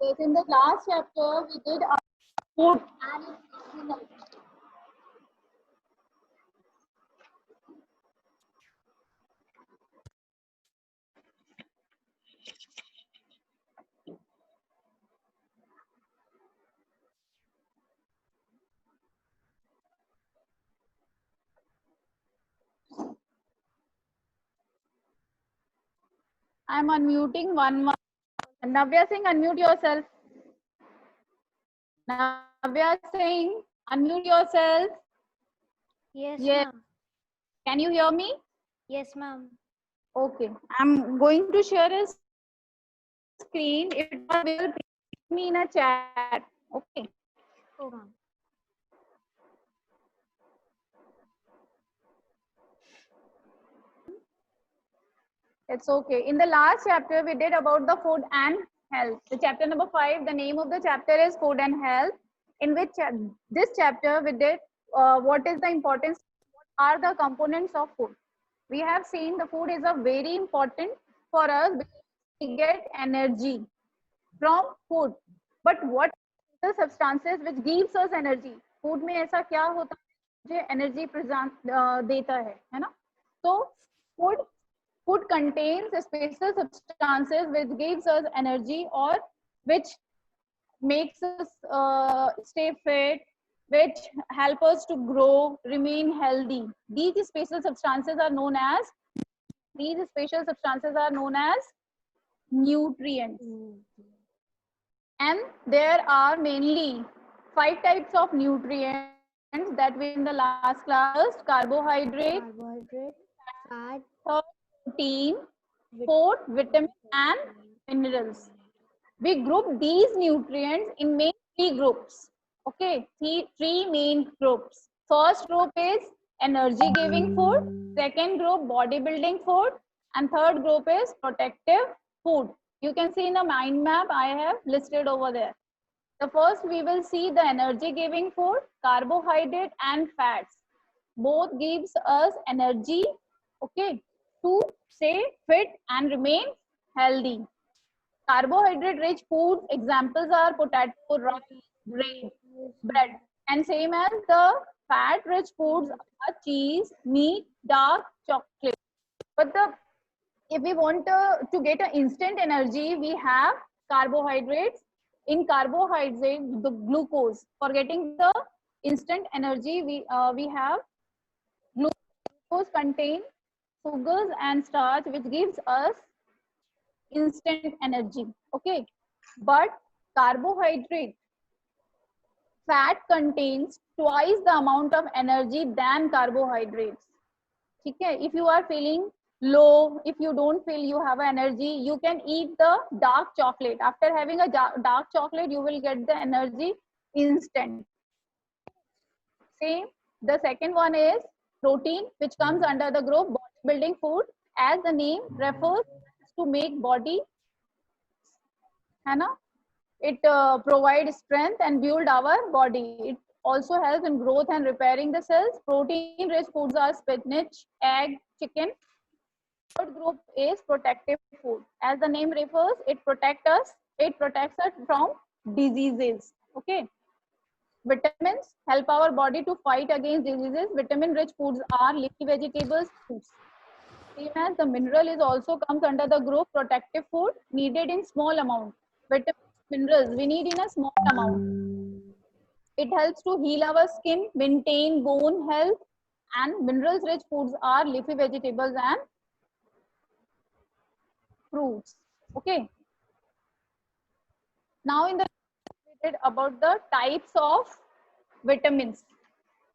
Yes, in the last chapter we did food and its. I'm unmuting one more. Navya Singh, unmute yourself. Navya Singh, unmute yourself. Yes, Yes. ma'am. Can you hear me? Yes, ma'am. Okay. I'm going to share a screen. If it was available, please put me in a chat. Okay. Oh, ma'am. It's okay. In the last chapter, we did about the food and health. The chapter number 5, the name of the chapter is food and health. In which this chapter we did what is the importance, what are the components of food. We have seen the food is a very important for us because we get energy from food. But what are the substances which gives us energy? Food में ऐसा क्या होता है जो energy देता है ना? So food food contains special substances which gives us energy or which makes us stay fit, which help us to grow, remain healthy. These special substances are known as nutrients. And there are mainly 5 types of nutrients that we in the last class: carbohydrate, Fat, protein, food, vitamin and minerals. We group these nutrients in main 3 groups. Okay, three main groups. First group is energy giving food, second group bodybuilding food, and third group is protective food. You can see in the mind map I have listed over there. The first we will see the energy giving food, carbohydrate and fats. Both gives us energy, okay, to stay fit and remain healthy. Carbohydrate rich foods examples are potato, rice, bread, and same as the fat rich foods are cheese, meat, dark chocolate. But if we want to get an instant energy, we have carbohydrates. In carbohydrates, the glucose. For getting the instant energy, we have glucose contain sugars and starch, which gives us instant energy. Okay, but carbohydrate fat contains twice the amount of energy than carbohydrates. Okay, if you are feeling low, if you don't feel you have energy, you can eat the dark chocolate. After having a dark chocolate, you will get the energy instant. Same, the second one is protein, which comes under the group bodybuilding food. As the name refers to make body, है ना? It provides strength and build our body. It also helps in growth and repairing the cells. Protein rich foods are spinach, egg, chicken. Third group is protective food. As the name refers, it protects us from diseases. Okay. Vitamins help our body to fight against diseases. Vitamin rich foods are leafy vegetables, fruits. Same as the mineral is also comes under the group protective food, needed in small amount. Vitamins, minerals we need in a small amount. It helps to heal our skin, maintain bone health, and minerals rich foods are leafy vegetables and fruits. Okay. Now in the about the types of vitamins.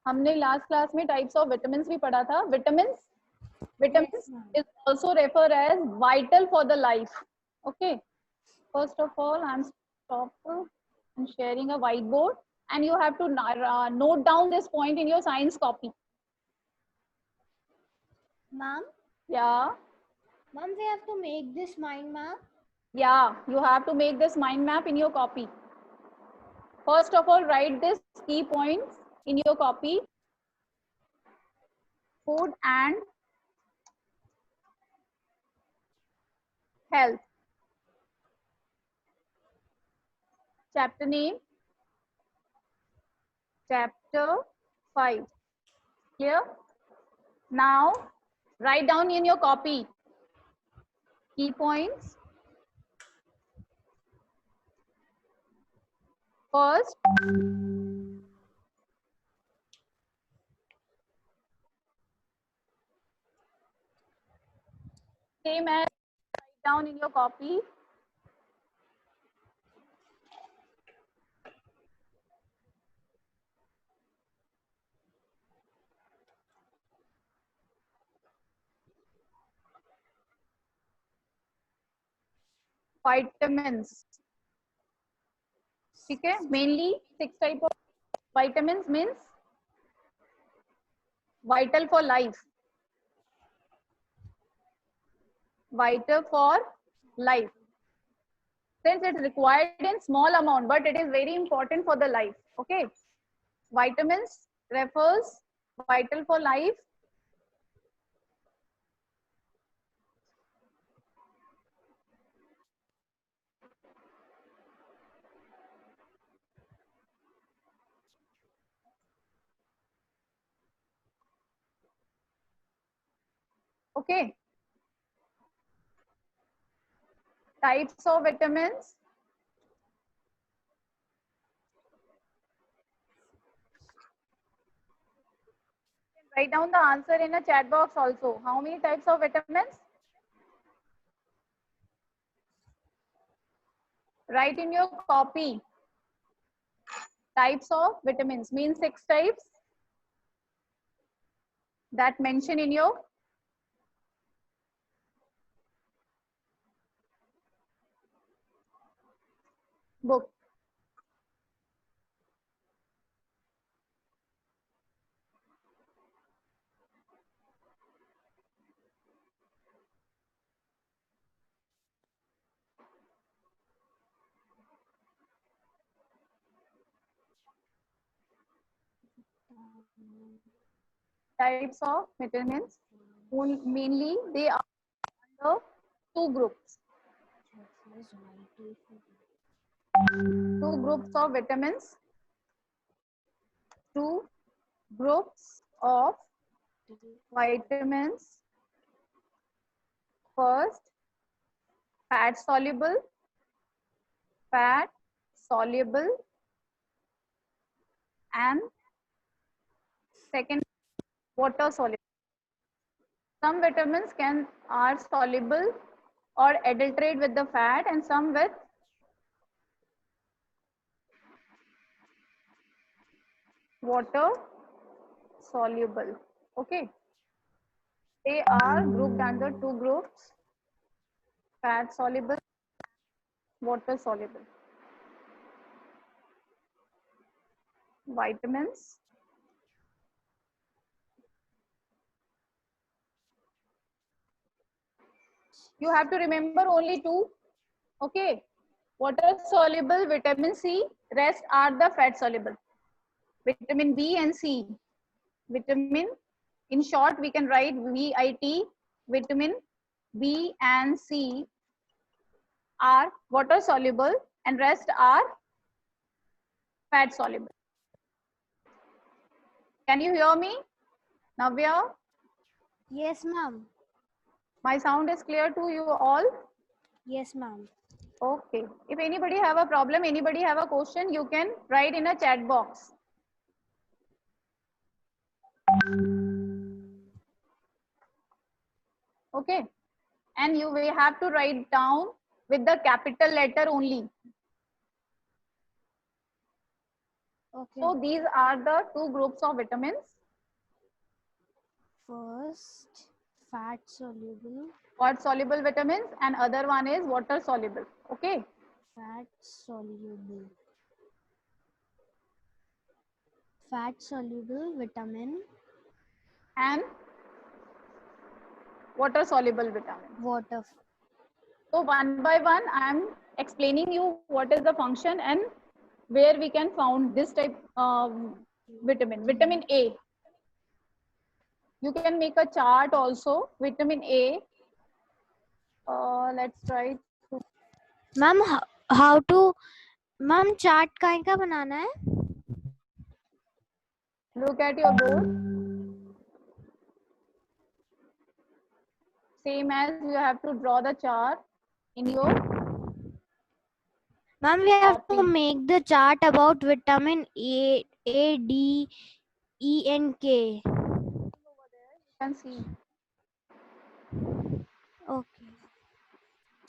हमने last class में types of vitamins भी पढ़ा था. Vitamins is also referred as vital for the life. Okay. First of all, I'm sharing a whiteboard, and you have to note down this point in your science copy. Ma'am? Yeah. Ma'am, we have to make this mind map? Yeah, you have to make this mind map in your copy. First of all, write this key points in your copy. Food and Health. Chapter name? Chapter 5. Clear? Now, write down in your copy key points. First, same as write down in your copy. Vitamins. ठीक है, mainly 6 type of vitamins means vital for life. Vital for life. Since it's required in small amount, but it is very important for the life. Okay. Vitamins refers vital for life. Okay. Types of vitamins. Write down the answer in a chat box also. How many types of vitamins? Write in your copy. Types of vitamins means 6 types that mention in your book. Types of vitamins. Mainly they are under 2 groups. 2 groups of vitamins. 2 groups of vitamins. First, fat soluble, and second, water soluble. Some vitamins are soluble or adulterate with the fat, and some with water soluble. Okay, they are grouped under 2 groups: fat soluble, water soluble. Vitamins. You have to remember only 2. Okay, water soluble vitamin C, rest are the fat soluble. Vitamin B and C. Vitamin, in short, we can write VIT. Vitamin B and C are water soluble and rest are fat soluble. Can you hear me, Navya? Yes, ma'am. My sound is clear to you all? Yes, ma'am. Okay. If anybody have a problem, anybody have a question, you can write in a chat box. Okay. And you will have to write down with the capital letter only. Okay. So these are the 2 groups of vitamins. First, fat soluble. Fat soluble vitamins, and other one is water soluble. Okay. Fat soluble. Fat soluble vitamin. And water soluble vitamin. Water. So one by one, I am explaining you what is the function and where we can found this type of vitamin. Vitamin A. You can make a chart also. Vitamin A. Let's try to ma'am how to ma'am chart काहे का बनाना है? look at your board. Same as you have to draw the chart in your Ma'am, we have to copy. make the chart about vitamin A, D, E, and K. You can see. Okay.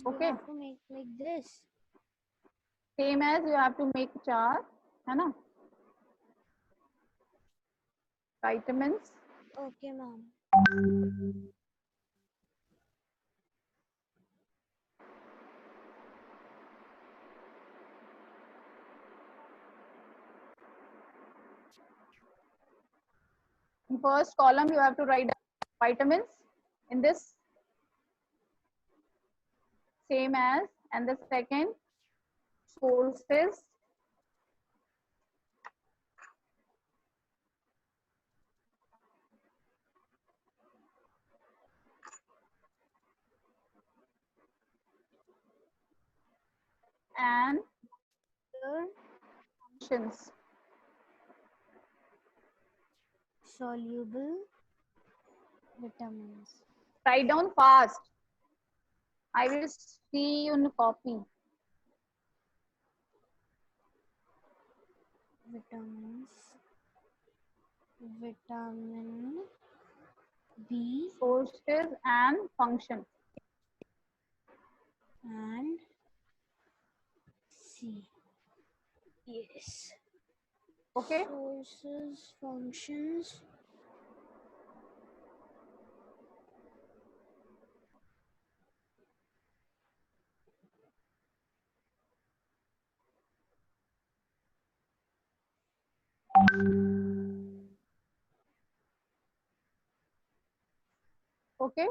Okay. We have to make like this. Same as you have to make chart, है ना? Vitamins. Okay, ma'am. In first column, you have to write vitamins in this same as, and the second sources. And functions. Soluble vitamins. Write down fast. I will see you in copy. Vitamins. Vitamin B Sources and functions. and C. Yes. Okay. Sources, functions. Okay.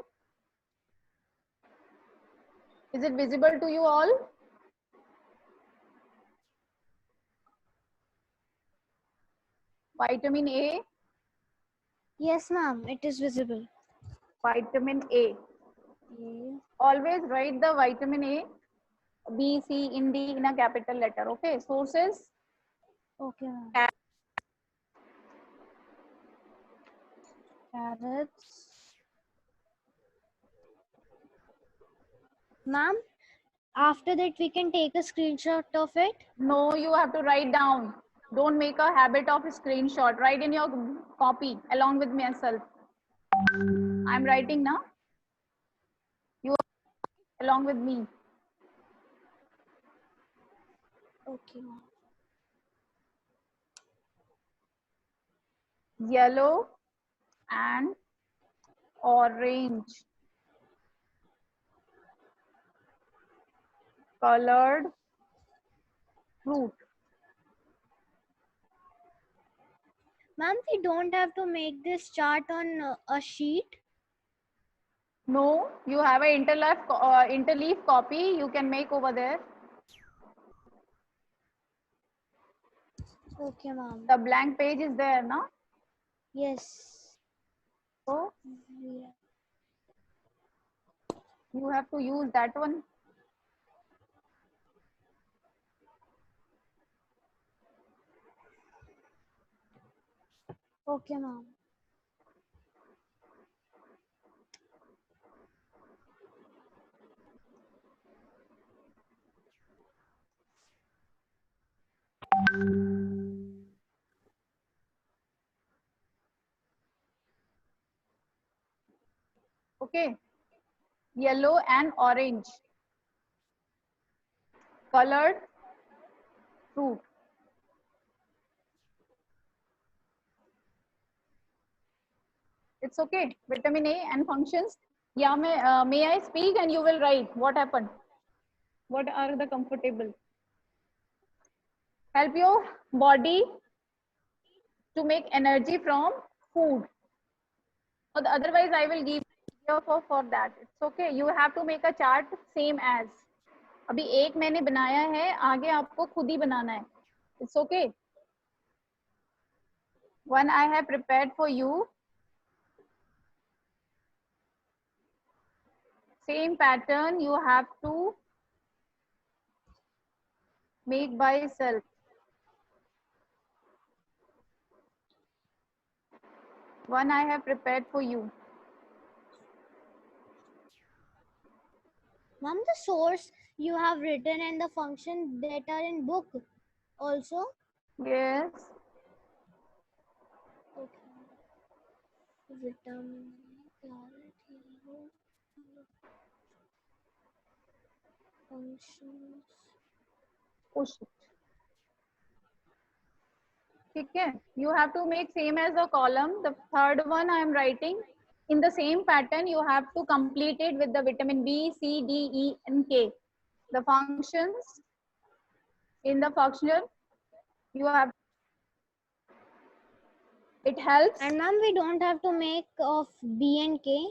Is it visible to you all? Vitamin A. Yes, ma'am. It is visible. Vitamin A. A. Always write the vitamin A, B, C, in D in a capital letter. Okay. Sources. Okay, ma'am. Carrots. Ma'am, after that we can take a screenshot of it. No, you have to write down. Don't make a habit of screenshot. Write in your copy along with myself. I'm writing now. You are along with me. Okay, ma'am. Yellow and orange. Colored fruit. Ma'am, we don't have to make this chart on a sheet. No, you have an interleaf copy you can make over there. Okay, ma'am. The blank page is there, no? Yes. So Yeah. you have to use that one. Okay, ma'am. Okay. Yellow and orange. Colored fruit. It's okay. Vitamin A and functions. Yeah, may I speak and you will write what happened? What are the comfortable? Help your body to make energy from food. Otherwise, I will give you for that. It's okay. You have to make a chart same as. अभी एक मैंने बनाया है, आगे आपको खुद ही बनाना है. It's okay. One I have prepared for you. Same pattern you have to make by self. One I have prepared for you. Ma'am, the source you have written and the function that are in book also. Yes. Okay. Vitamin, carrot, yellow, functions. Oh shit. Okay. You have to make same as the column. The third one I am writing. In the same pattern, you have to complete it with the vitamin B, C, D, E, and K. The functions in the functional, you have, it helps And ma'am, we don't have to make of B and K.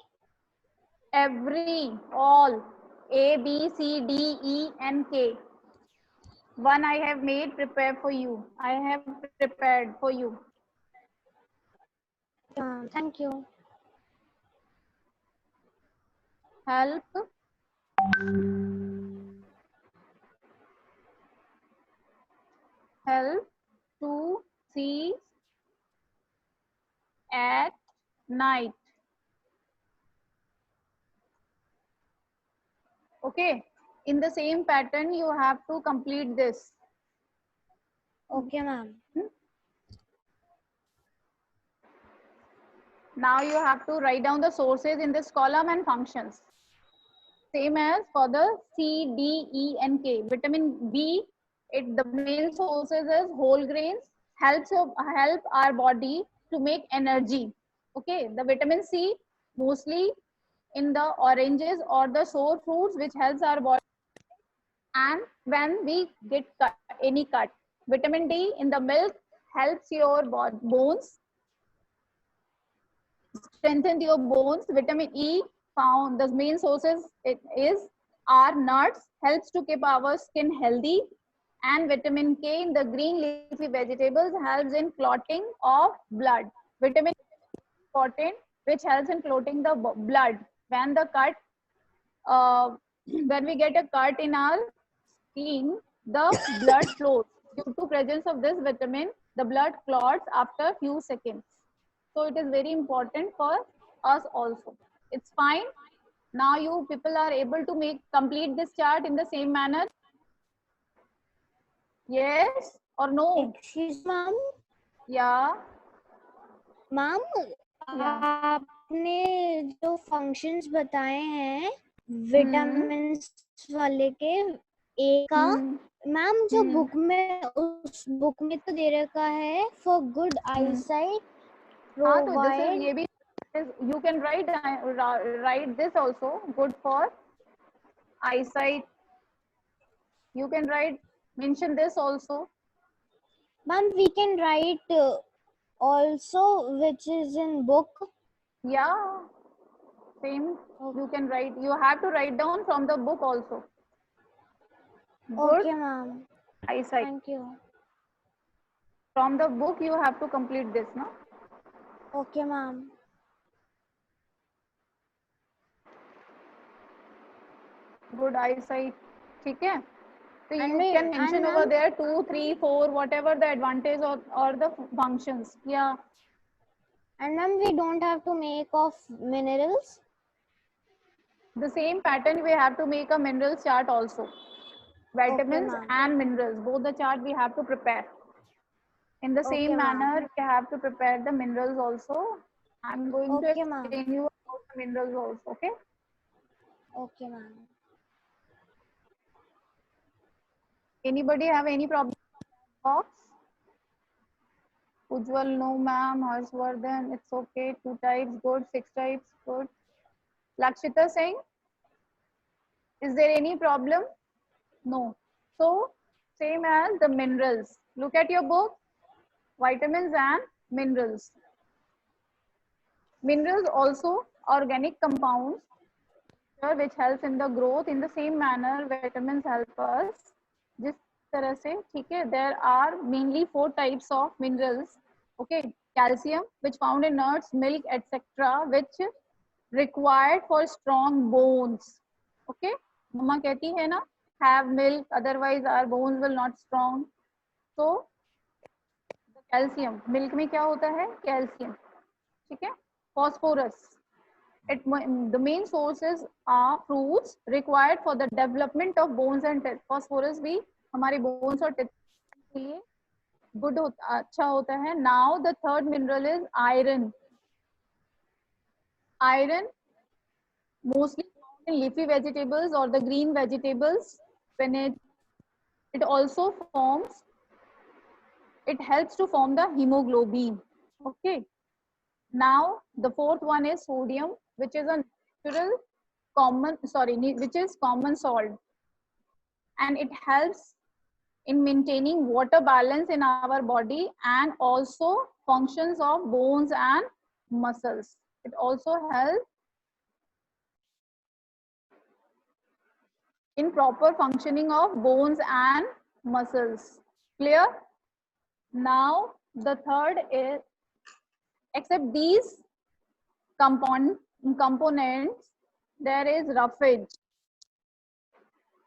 all A, B, C, D, E, and K. One I have made prepare for you. I have prepared for you. Thank you. Help to see at night. Okay. In the same pattern, you have to complete this. Okay, ma'am. Now you have to write down the sources in this column and functions. Same as for the C, D, E, and K. Vitamin B, the main sources is whole grains, help our body to make energy. Okay, the vitamin C mostly in the oranges or the sour fruits, which helps our body. And when we get any cut, vitamin D in the milk helps your bones, strengthen your bones. Vitamin E found the main sources it is are nuts, helps to keep our skin healthy, and vitamin K in the green leafy vegetables helps in clotting of blood. Vitamin important, which helps in clotting the blood. When the cut, when we get a cut in our skin, the blood flows. Due to presence of this vitamin, the blood clots after few seconds. So it is very important for us also. It's fine. Now you people are able to complete this chart in the same manner. Yes or no? Excuse ma'am. Yeah. Ma'am Yeah. आपने जो functions बताए हैं vitamins वाले के ए का ma'am जो book में उस बुक में तो दे रखा है फॉर गुड आईसाइट हाँ तो this is प्रोवाइड ये भी you can write this also, good for eyesight. You can mention this also. Ma'am we can write also which is in book. Yeah, same. You can write. You have to write down from the book also. Good Okay ma'am. eyesight. Thank you. From the book you have to complete this, no? Okay ma'am. Good eyesight. ठीक है? So you And can mention over ma'am, there 2, 3, 4, whatever the advantage or the functions. Yeah. and ma'am, we don't have to make of minerals. The same pattern we have to make a minerals chart also. Vitamins ma'am. and minerals, both the chart we have to prepare. In the Okay, same ma'am. manner, we have to prepare the minerals also. I'm going to Okay, ma'am. explain you about the minerals also. Okay. Okay, ma'am. Anybody have any problem? Box? Ujjwal, no ma'am. Harshvardhan, it's okay. 2 types, good. 6 types, good. Lakshita Singh, is there any problem? No. So, same as the minerals. Look at your book. Vitamins and minerals. Minerals also organic compounds which helps in the growth. In the same manner, vitamins help us. जिस तरह से, ठीक है, there are mainly 4 types of minerals. Okay, calcium, which found in nuts, milk, etc., which required for strong bones. Okay, mamma कहती है ना, have milk otherwise our bones will not strong. तो calcium, milk में क्या होता है, calcium, ठीक है। Phosphorus, the main sources are fruits required for the development of bones and teeth. phosphorus भी हमारे bones और teeth के लिए good होता, अच्छा होता है। now the third mineral is iron. Iron mostly found in leafy vegetables or the green vegetables. Spinach, it also forms, it helps to form the hemoglobin. Okay, now the fourth one is sodium, which is a natural common, which is common salt, and it helps in maintaining water balance in our body and also functions of bones and muscles. It also helps in proper functioning of bones and muscles. Clear? Now the third is, except these components, there is roughage.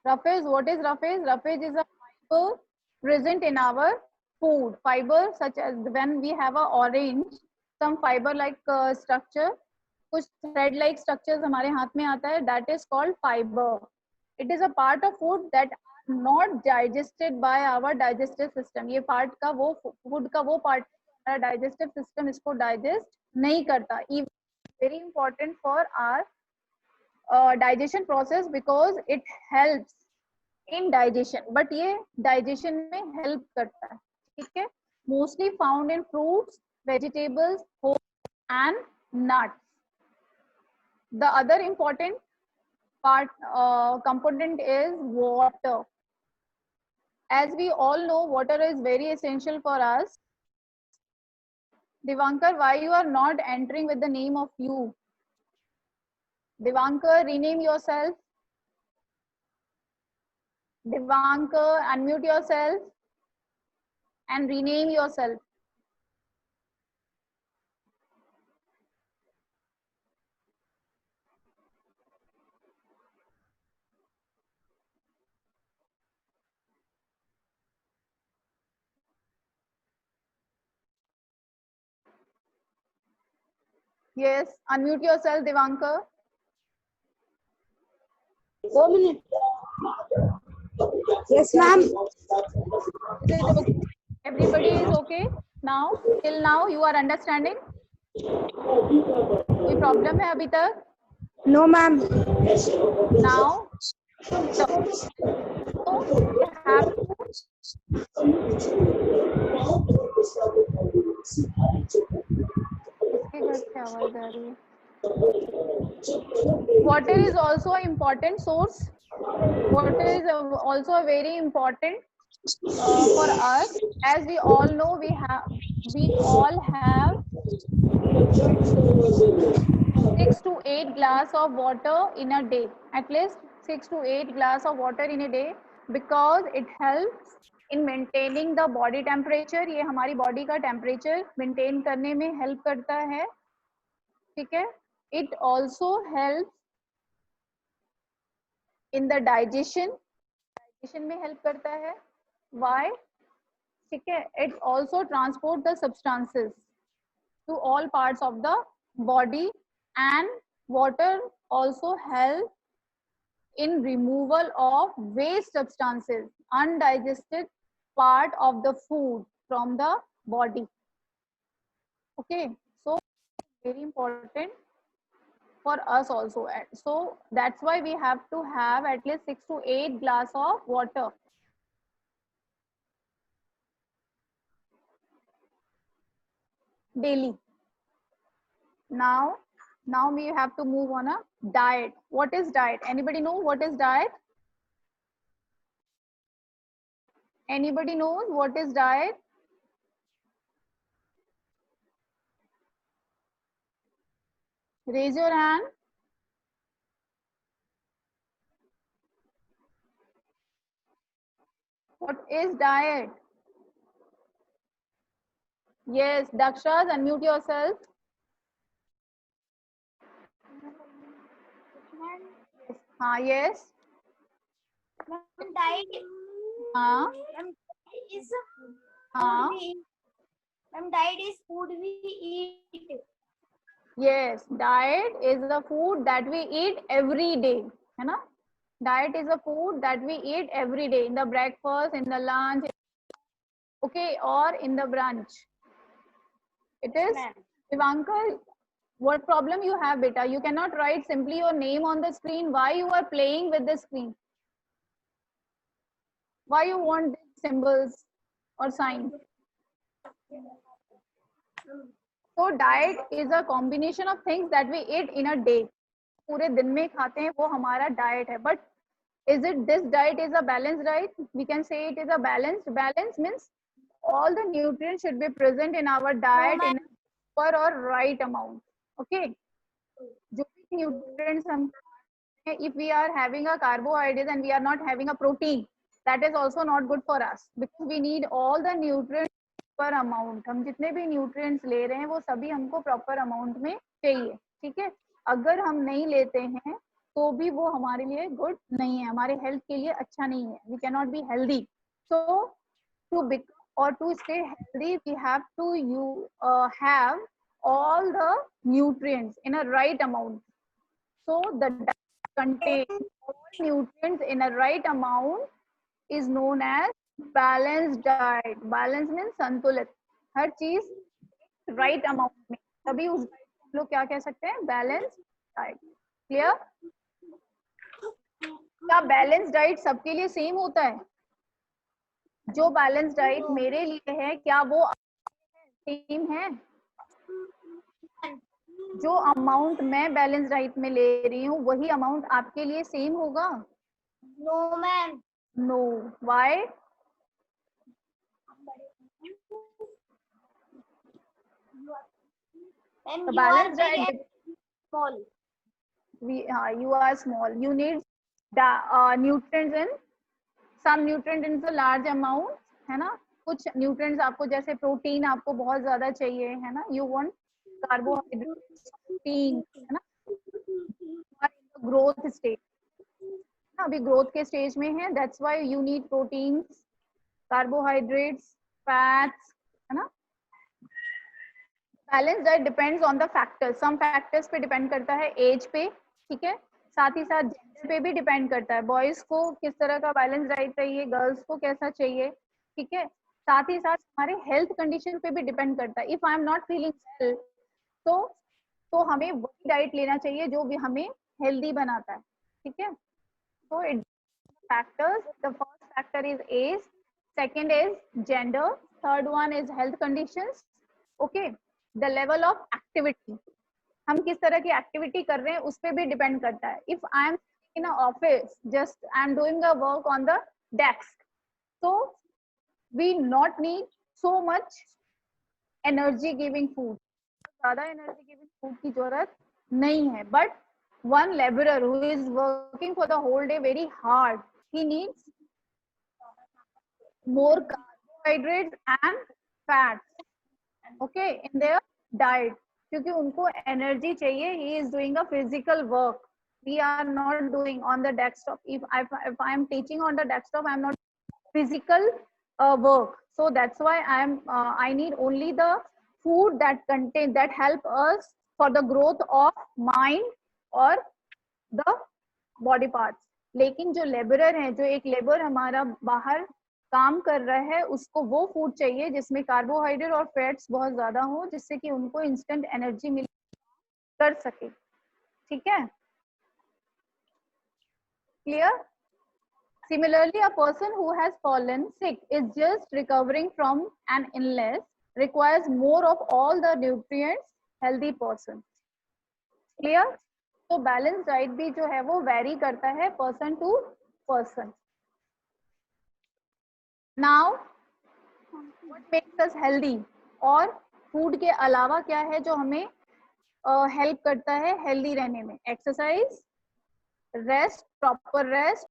Roughage, what is roughage? Roughage is a fiber present in our food. Fiber such as when we have a orange, some fiber like structure, कुछ thread like structures हमारे हाथ में आता है, that is called fiber. It is a part of food that are not digested by our digestive system. ये part का वो food का वो part हमारा digestive system इसको digest नहीं करता. Even very important for our digestion process because it helps in digestion, but ये digestion में help करता है, ठीक है। Mostly found in fruits, vegetables, and nuts. The other important part component is water. As we all know, water is very essential for us. Divankar, why you are not entering with the name of you? Divankar, rename yourself. Divankar, unmute yourself and rename yourself. Yes, unmute yourself, Divankar. 1 minute. Yes, ma'am. Everybody is okay now? Till now you are understanding? कोई problem है अभी तक? No, ma'am. Now, so you have to, इसके घर से आवाज आ रही है. Water is also an important source. Water is also a very important for us. As we all know, we all have 6 to 8 glass of water in a day. At least 6 to 8 glass of water in a day, because it helps in maintaining the body temperature. ये हमारी body का temperature maintain करने में help करता है, ठीक है. It also helps in the digestion में help करता है. Why? ठीक है. It also transport the substances to all parts of the body, and water also help in removal of waste substances, undigested part of the food from the body. Okay, so very important for us also. So that's why we have to have at least 6 to 8 glass of water. Daily. Now we have to move on a diet. What is diet? Anybody know what is diet? Anybody knows what is diet? Raise your hand. What is diet? Yes, Dakshas, unmute yourself. Yes, हाँ yes diet हाँ is हाँ ma'am diet is food we eat yes diet is the food that we eat every day है ना diet is a food that we eat every day in the breakfast in the lunch okay or in the brunch it is Divankar what problem you have beta you cannot write simply your name on the screen why you are playing with the screen why you want these symbols or signs so diet is a combination of things that we eat in a day पूरे दिन में खाते हैं वो हमारा diet है but is it this diet is a balanced diet we can say it is a balance means all the nutrients should be present in our diet in a proper or right amount okay जो भी nutrients हम if we are having a carbohydrate and we are not having a protein that is also not good for us because we need all the nutrients per amount हम जितने भी nutrients ले रहे हैं वो सभी हमको proper amount में चाहिए ठीक है अगर हम नहीं लेते हैं तो भी वो हमारे लिए गुड नहीं है हमारे हेल्थ के लिए अच्छा नहीं है we can not be healthy so to become और to stay healthy we have to you have all the nutrients in a right amount so the diet contains all nutrients in a right amount is known as balanced diet balance means संतुलित हर चीज right amount में तभी उस diet को हम लोग क्या कह सकते हैं balanced diet clear क्या बैलेंस डाइट सबके लिए सेम होता है जो बैलेंस डाइट मेरे लिए है क्या वो सेम है जो अमाउंट मैं बैलेंस डाइट में ले रही हूँ वही अमाउंट आपके लिए सेम होगा no ma'am no why ma'am the you are balanced big diet and small you are small you need nutrients in some nutrient in the large amount है ना कुछ nutrients आपको जैसे प्रोटीन आपको बहुत ज्यादा चाहिए है ना you want carbohydrates protein है ना ग्रोथ स्टेज अभी ग्रोथ के स्टेज में है that's why you need proteins carbohydrates fats है ना balance diet depends on the factors some factors पे डिपेंड करता है एज पे ठीक है साथ ही साथ जेंडर पे भी डिपेंड करता है बॉयज को किस तरह का बैलेंस डाइट चाहिए गर्ल्स को कैसा चाहिए ठीक है साथ ही साथ हमारे हेल्थ कंडीशन पे भी डिपेंड करता है if I am not feeling well तो हमें वही डाइट लेना चाहिए जो भी हमें हेल्दी बनाता है ठीक है so it factors the first factor is age second is gender third one is health conditions okay the level of activity हम किस तरह की एक्टिविटी कर रहे हैं उस पे भी डिपेंड करता है if I am in office just I am doing a work on the desk so we not need so much energy giving food ज्यादा एनर्जी गिविंग फूड की जरूरत नहीं है but one laborer who is working for the whole day very hard he needs more carbohydrates and fats okay in their diet क्योंकि उनको energy चाहिए he is doing a physical work we are not doing on the desktop if I am teaching on the desktop I am not physical work so that's why I need only the food that help us for the growth of mind और the body parts लेकिन जो labourer है जो एक labour हमारा बाहर काम कर रहा है उसको वो फूड चाहिए जिसमें कार्बोहाइड्रेट और फैट्स बहुत ज्यादा हो जिससे कि उनको इंस्टेंट एनर्जी मिल कर सके ठीक है clear Similarly, a person who has fallen sick is just recovering from an illness requires more of all the nutrients healthy person. Clear? So balanced diet भी जो है वो vary करता है person to person. Now, what makes us healthy? और food के अलावा क्या है जो हमें help करता है healthy रहने में? Exercise, rest, proper rest,